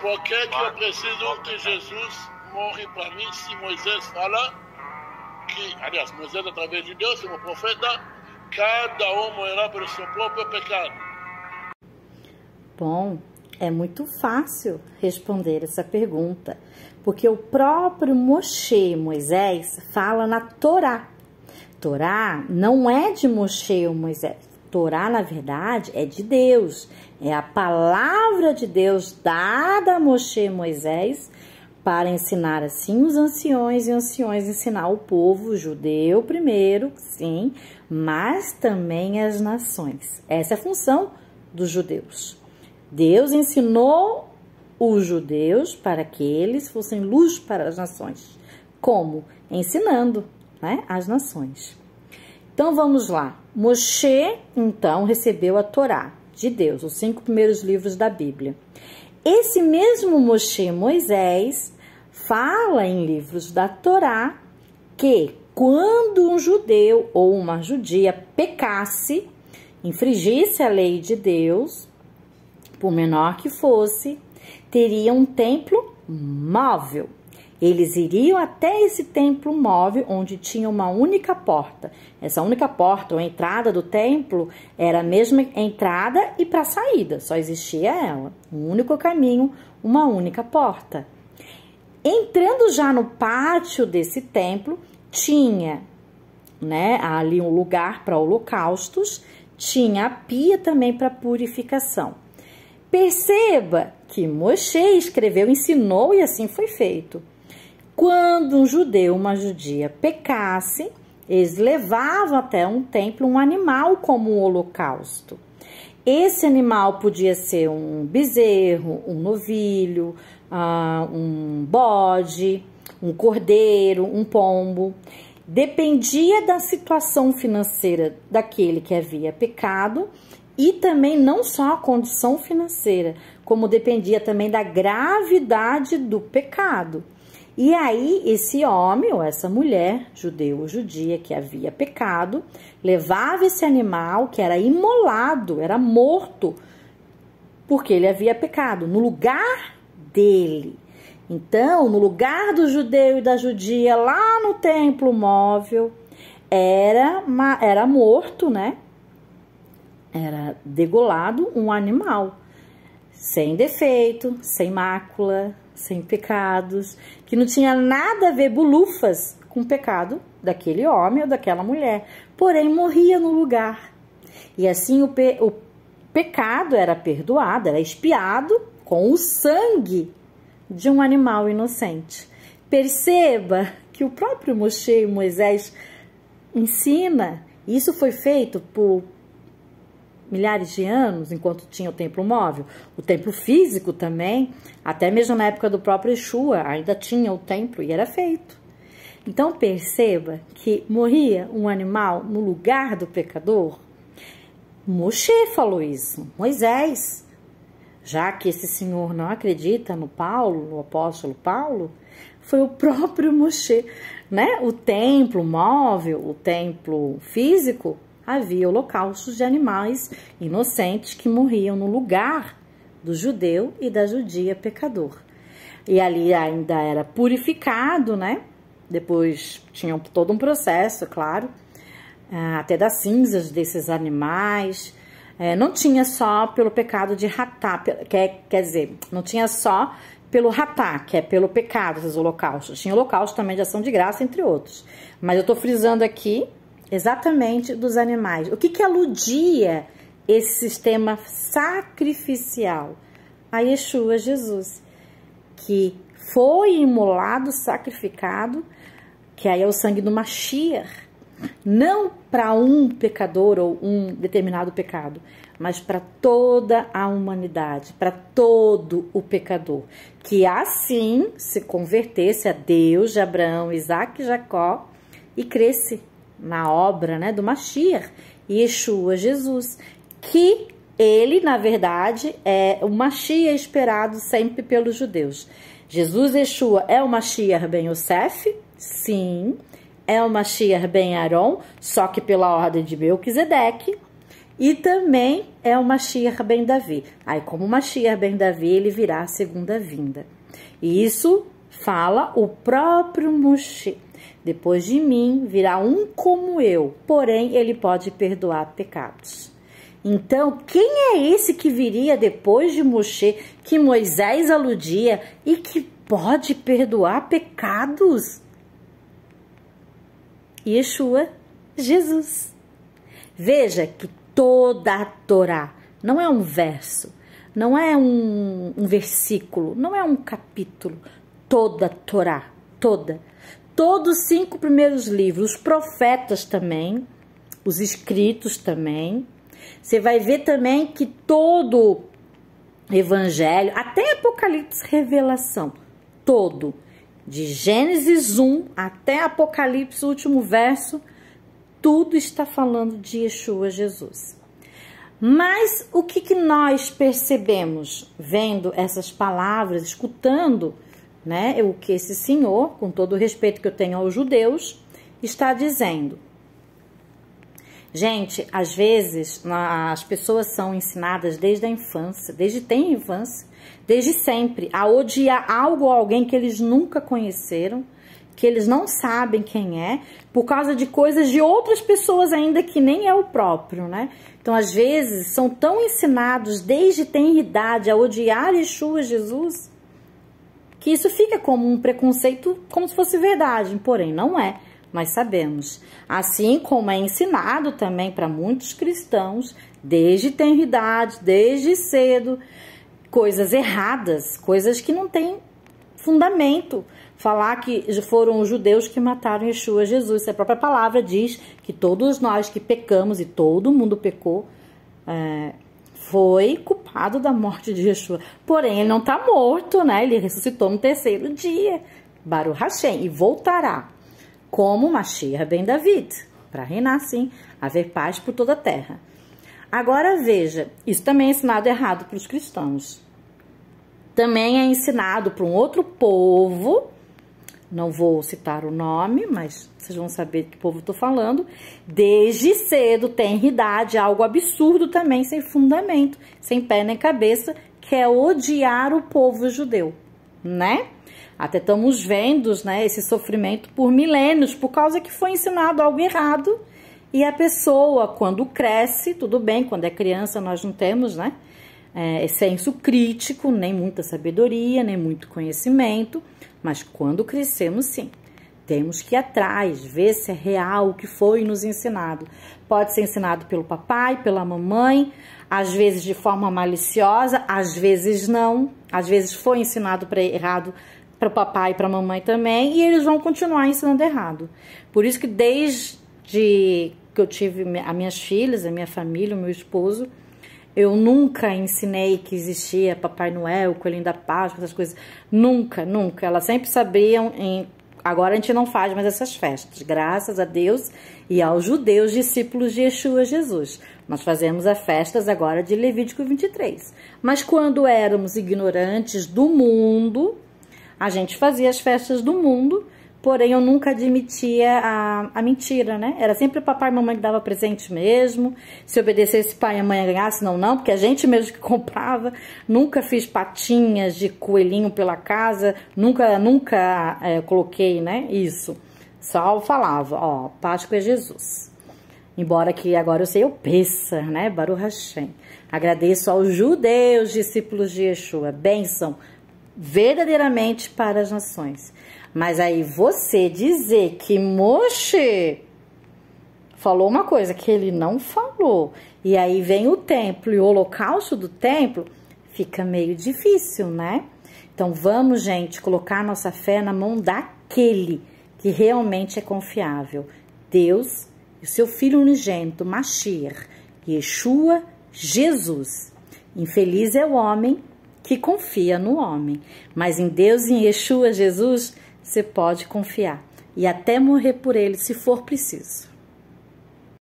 Por que eu preciso que Jesus morre para mim se Moisés fala que, aliás, Moisés através de Deus, como profeta, cada um morrerá pelo seu próprio pecado? Bom, é muito fácil responder essa pergunta, porque o próprio Moshe, Moisés, fala na Torá. Torá não é de Moshe ou Moisés. Torá, na verdade, é de Deus. É a palavra de Deus dada a Moshe e Moisés para ensinar assim os anciões e anciões ensinar o povo judeu primeiro, sim, mas também as nações. Essa é a função dos judeus. Deus ensinou os judeus para que eles fossem luz para as nações. Como? Ensinando, né, as nações. Então vamos lá. Moshe, então, recebeu a Torá de Deus, os 5 primeiros livros da Bíblia. Esse mesmo Moshe, Moisés, fala em livros da Torá que quando um judeu ou uma judia pecasse, infringisse a lei de Deus, por menor que fosse, teria um templo móvel. Eles iriam até esse templo móvel, onde tinha uma única porta. Essa única porta, ou entrada do templo, era a mesma entrada e para saída, só existia ela. Um único caminho, uma única porta. Entrando já no pátio desse templo, tinha, né, ali um lugar para holocaustos, tinha a pia também para purificação. Perceba que Moshe escreveu, ensinou e assim foi feito. Quando um judeu, uma judia pecasse, eles levavam até um templo um animal como um holocausto. Esse animal podia ser um bezerro, um novilho, um bode, um cordeiro, um pombo. Dependia da situação financeira daquele que havia pecado e também não só a condição financeira, como dependia também da gravidade do pecado. E aí, esse homem ou essa mulher, judeu ou judia, que havia pecado, levava esse animal que era imolado, era morto, porque ele havia pecado, no lugar dele. Então, no lugar do judeu e da judia, lá no templo móvel, era morto, né? Era degolado um animal, sem defeito, sem mácula, sem pecados, que não tinha nada a ver, bulufas, com o pecado daquele homem ou daquela mulher, porém morria no lugar. E assim o pecado era perdoado, era expiado com o sangue de um animal inocente. Perceba que o próprio Moshe e Moisés ensina, isso foi feito por milhares de anos, enquanto tinha o templo móvel, o templo físico também, até mesmo na época do próprio Yeshua, ainda tinha o templo e era feito. Então perceba que morria um animal no lugar do pecador. Moshe falou isso, Moisés, já que esse senhor não acredita no Paulo, no apóstolo Paulo, foi o próprio Moshe, né? O templo móvel, o templo físico, havia holocaustos de animais inocentes que morriam no lugar do judeu e da judia pecador. E ali ainda era purificado, né? Depois tinha todo um processo, claro, até das cinzas desses animais. Não tinha só pelo pecado de ratá, quer dizer, não tinha só pelo ratá, que é pelo pecado dos holocaustos. Tinha holocausto também de ação de graça, entre outros. Mas eu estou frisando aqui exatamente dos animais. O que aludia esse sistema sacrificial? A Yeshua, Jesus, que foi imolado, sacrificado, que aí é o sangue do Mashiach, não para um pecador ou um determinado pecado, mas para toda a humanidade, para todo o pecador, que assim se convertesse a Deus de Abraão, Isaac e Jacó e cresce na obra, né, do Mashiach, Yeshua, Jesus, que ele, na verdade, é o Mashiach esperado sempre pelos judeus. Jesus, Yeshua, é o Mashiach ben Yosef? Sim. É o Mashiach ben Aron, só que pela ordem de Melquisedeque. e também é o Mashiach ben Davi. Aí, como Mashiach ben Davi, ele virá a segunda vinda. E isso fala o próprio Moshe. Depois de mim virá um como eu, porém ele pode perdoar pecados. Então, quem é esse que viria depois de Moshe, que Moisés aludia e que pode perdoar pecados? Yeshua, Jesus. Veja que toda a Torá não é um verso, não é um versículo, não é um capítulo. Toda a Torá, todos os 5 primeiros livros, os profetas também, os escritos também. Você vai ver também que todo evangelho, até Apocalipse, Revelação, todo, de Gênesis 1 até Apocalipse, o último verso, tudo está falando de Yeshua, Jesus. Mas o que nós percebemos vendo essas palavras, escutando, né, o que esse senhor, com todo o respeito que eu tenho aos judeus, está dizendo? Gente, às vezes as pessoas são ensinadas desde a infância, desde sempre, a odiar algo ou alguém que eles nunca conheceram, que eles não sabem quem é, por causa de coisas de outras pessoas ainda que nem é o próprio, né? Então, às vezes, são tão ensinados desde tenridade a odiar Yeshua, Jesus, que isso fica como um preconceito, como se fosse verdade, porém não é. Nós sabemos, assim como é ensinado também para muitos cristãos, desde tenridade, desde cedo, coisas erradas, coisas que não têm fundamento. Falar que foram os judeus que mataram Yeshua, Jesus. A própria palavra diz que todos nós que pecamos, e todo mundo pecou, foi culpado da morte de Yeshua. Porém, ele não está morto, né? Ele ressuscitou no 3º dia, Baruch Hashem, e voltará como Mashiach ben David, para reinar sim, haver paz por toda a terra. Agora veja, isso também é ensinado errado para os cristãos. Também é ensinado para um outro povo, não vou citar o nome, mas vocês vão saber de que povo eu estou falando. Desde cedo, tenridade, algo absurdo também, sem fundamento, sem pé nem cabeça, que é odiar o povo judeu, né? Até estamos vendo, né, esse sofrimento por milênios, por causa que foi ensinado algo errado. E a pessoa, quando cresce, tudo bem, quando é criança nós não temos, né, senso crítico, nem muita sabedoria, nem muito conhecimento, mas quando crescemos, sim, temos que ir atrás, ver se é real o que foi nos ensinado. Pode ser ensinado pelo papai, pela mamãe, às vezes de forma maliciosa, às vezes não, às vezes foi ensinado errado para o papai e para a mamãe também, e eles vão continuar ensinando errado. Por isso que desde que eu tive as minhas filhas, a minha família, o meu esposo, eu nunca ensinei que existia Papai Noel, Coelhinho da Páscoa, essas coisas. Nunca, nunca. Elas sempre sabiam. Agora a gente não faz mais essas festas, graças a Deus e aos judeus discípulos de Yeshua, Jesus. Nós fazemos as festas agora de Levítico 23. Mas quando éramos ignorantes do mundo, a gente fazia as festas do mundo, porém eu nunca admitia a mentira, né? Era sempre o papai e a mamãe que dava presente mesmo. Se obedecesse pai e a mãe ganhasse, não, porque a gente mesmo que comprava. Nunca fiz patinhas de coelhinho pela casa, nunca coloquei, né, isso. Só falava, ó, Páscoa é Jesus. Embora que agora eu sei o Pessah, né, Baruch Hashem. Agradeço aos judeus, discípulos de Yeshua, bênção verdadeiramente para as nações. Mas aí você dizer que Moshe falou uma coisa que ele não falou, e aí vem o templo e o holocausto do templo, fica meio difícil, né? Então vamos, gente, colocar nossa fé na mão daquele que realmente é confiável. Deus e o seu Filho unigênito, Mashiach, Yeshua, Jesus. Infeliz é o homem que confia no homem, mas em Deus e em Yeshua, Jesus, você pode confiar e até morrer por ele, se for preciso.